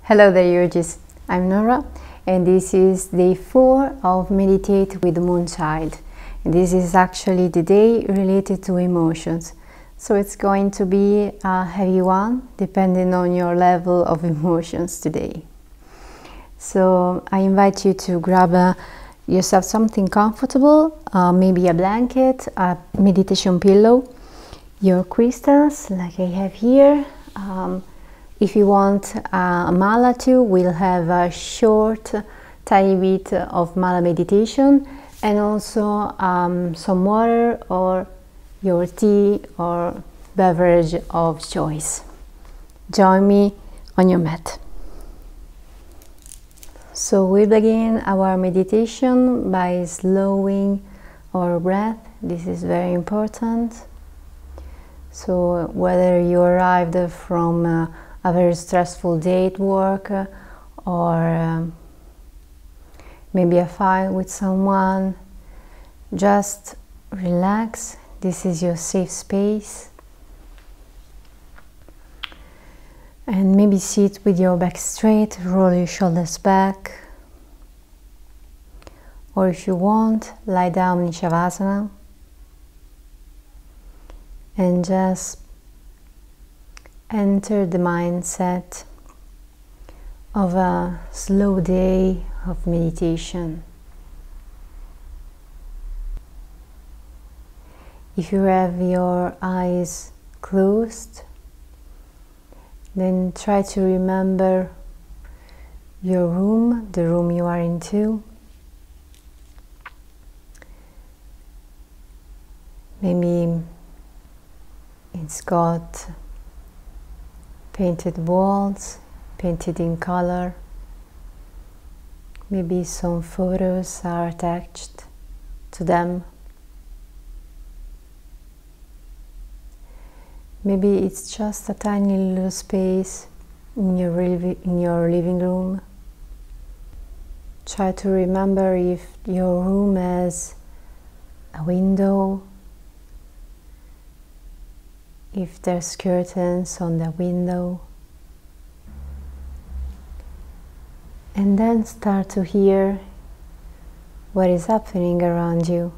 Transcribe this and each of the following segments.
Hello there, Yogis. I'm Nora, and this is day 4 of Meditate with Moonchild. And this is actually the day related to emotions. So it's going to be a heavy one, depending on your level of emotions today. So I invite you to grab yourself something comfortable, maybe a blanket, a meditation pillow, your crystals like I have here. If you want a mala too, we'll have a short, tiny bit of mala meditation, and also some water or your tea or beverage of choice. Join me on your mat. So we begin our meditation by slowing our breath. This is very important. So whether you arrived from a very stressful day at work, or maybe a fight with someone, just relax. This is your safe space. And maybe sit with your back straight, roll your shoulders back. Or if you want, lie down in Shavasana and just enter the mindset of a slow day of meditation. If you have your eyes closed, then try to remember your room, the room you are into. Maybe it's got painted walls, painted in color. Maybe some photos are attached to them. Maybe it's just a tiny little space in your living room. Try to remember if your room has a window, if there's curtains on the window. And then start to hear what is happening around you.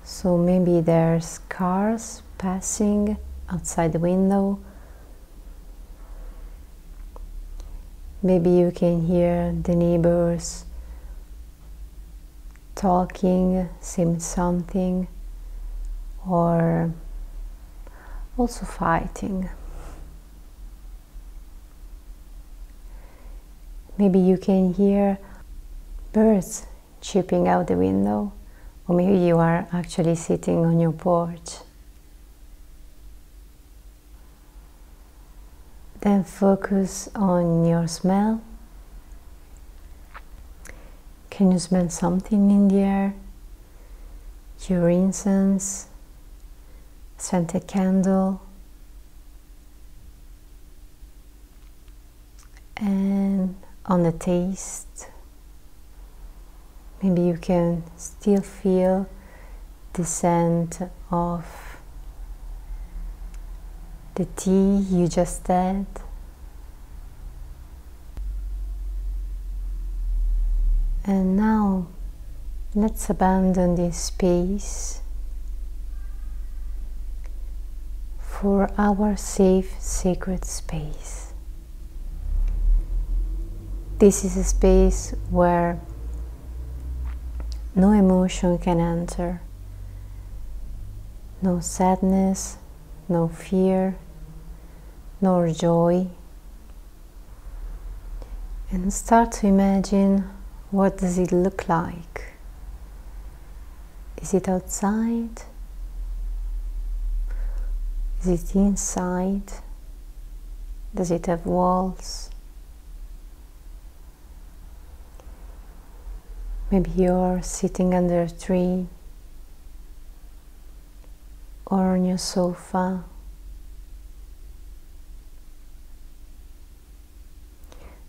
So maybe there's cars passing outside the window. Maybe you can hear the neighbors talking, saying something, or also fighting. Maybe you can hear birds chirping out the window, or maybe you are actually sitting on your porch. Then focus on your smell. Can you smell something in the air? Your incense, scented candle, and on the taste, maybe you can still feel the scent of the tea you just had. And now let's abandon this space for our safe, sacred space. This is a space where no emotion can enter, no sadness, no fear, nor joy. And start to imagine, what does it look like? Is it outside? Is it inside? Does it have walls? Maybe you're sitting under a tree or on your sofa.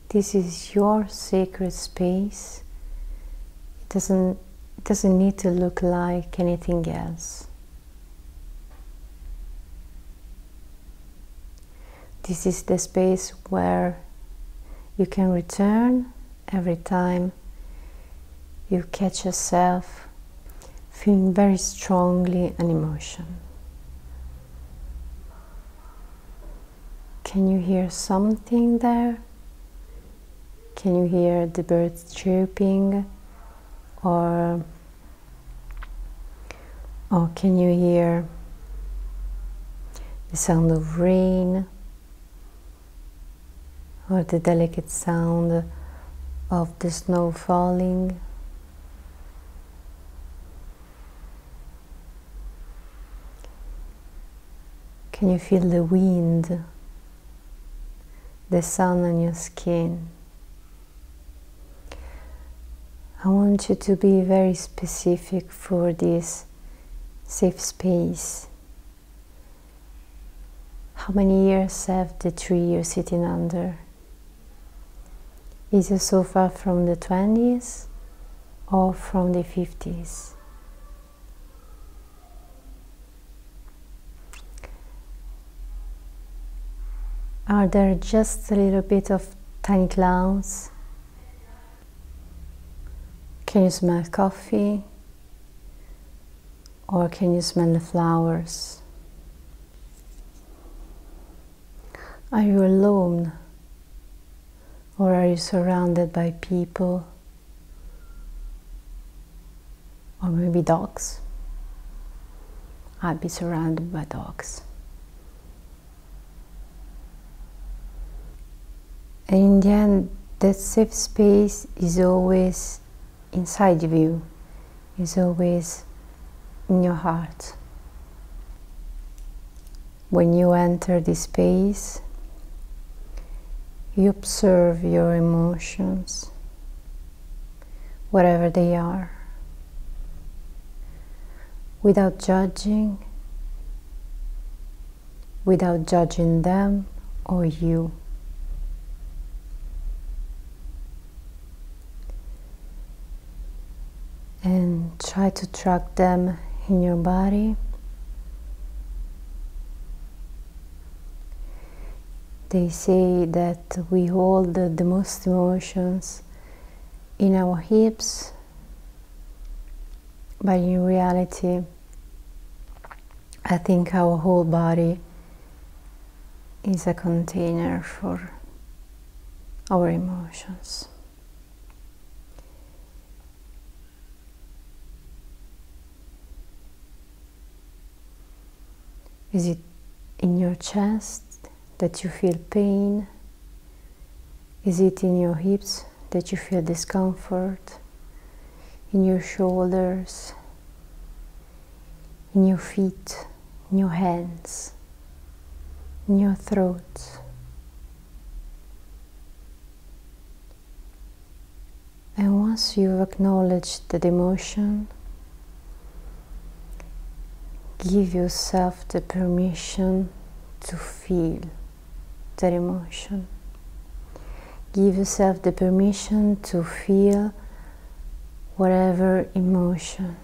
This is your sacred space. It doesn't need to look like anything else. This is the space where you can return every time you catch yourself feeling very strongly an emotion. Can you hear something there? Can you hear the birds chirping, or can you hear the sound of rain, or the delicate sound of the snow falling? Can you feel the wind, the sun on your skin? I want you to be very specific for this safe space. How many years have the tree you're sitting under? Is it so far from the 20s or from the 50s? Are there just a little bit of tiny clouds? Can you smell coffee? Or can you smell the flowers? Are you alone? Or are you surrounded by people? Or maybe dogs? I'd be surrounded by dogs. And in the end, that safe space is always inside of you, is always in your heart. When you enter this space, you observe your emotions, whatever they are, without judging them or you. And try to track them in your body. They say that we hold the most emotions in our hips, but in reality, I think our whole body is a container for our emotions. Is it in your chest that you feel pain? Is it in your hips that you feel discomfort? In your shoulders? In your feet? In your hands? In your throat? And once you've acknowledged that emotion, give yourself the permission to feel that emotion. Give yourself the permission to feel whatever emotion.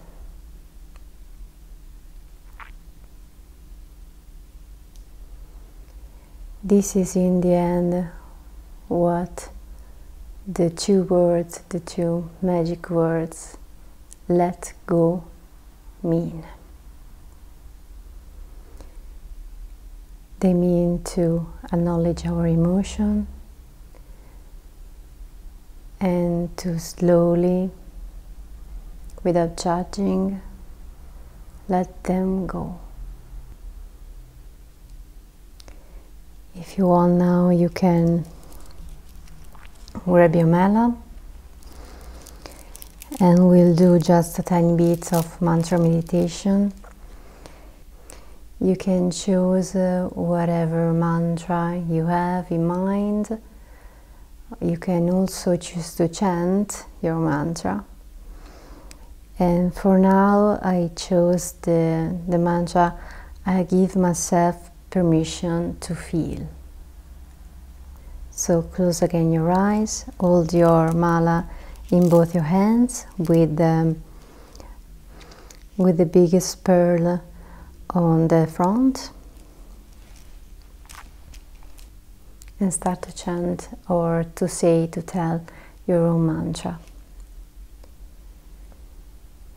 This is in the end what the two words, the two magic words, let go, mean. They mean to acknowledge our emotion and to slowly, without judging, let them go. If you want now, you can grab your mala and we'll do just a tiny bit of mantra meditation. You can choose whatever mantra you have in mind. You can also choose to chant your mantra. And for now, I chose the mantra, I give myself permission to feel. So close again your eyes, hold your mala in both your hands with the biggest pearl on the front. and start to chant or to say, to tell your own mantra.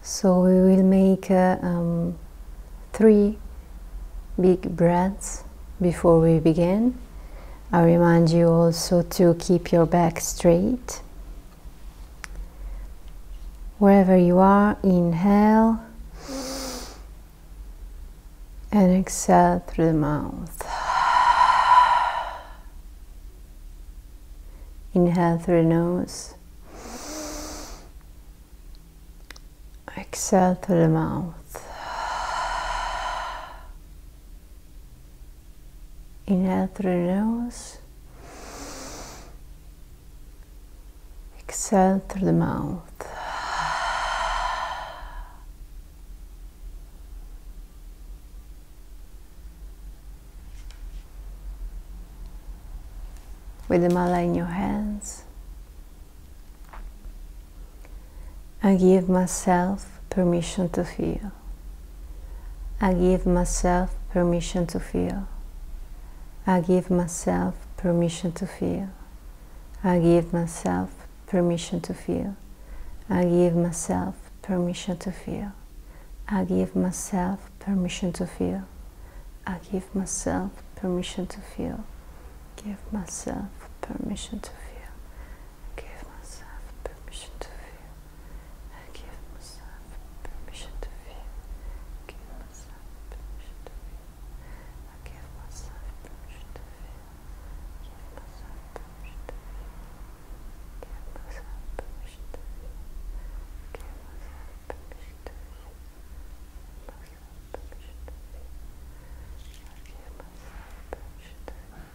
So we will make 3 big breaths before we begin. I remind you also to keep your back straight. Wherever you are, inhale and exhale through the mouth. Inhale through the nose. Exhale through the mouth. Inhale through the nose. Exhale through the mouth. With the mala in your hands, I give myself permission to feel. I give myself permission to feel. I give myself permission to feel. I give myself permission to feel. I give myself permission to feel. I give myself permission to feel. I give myself permission to feel. Give myself permission to feel. Give myself permission to feel. I give myself permission to feel. Give myself permission to feel. I give myself permission to feel. Give myself permission to feel. Give myself permission to feel. Give myself permission to feel. Give myself permission to feel. I give myself permission to feel.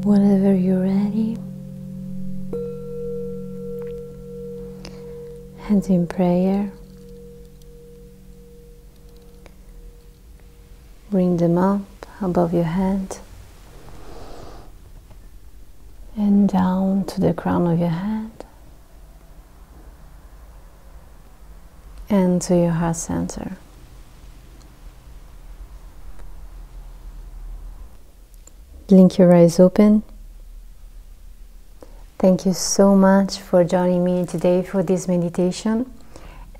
Whenever you're ready, hands in prayer, bring them up above your head and down to the crown of your head and to your heart center. Blink your eyes open. Thank you so much for joining me today for this meditation,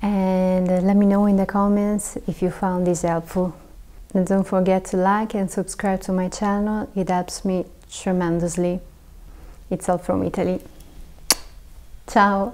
and let me know in the comments if you found this helpful. And don't forget to like and subscribe to my channel, it helps me tremendously. It's all from Italy. Ciao!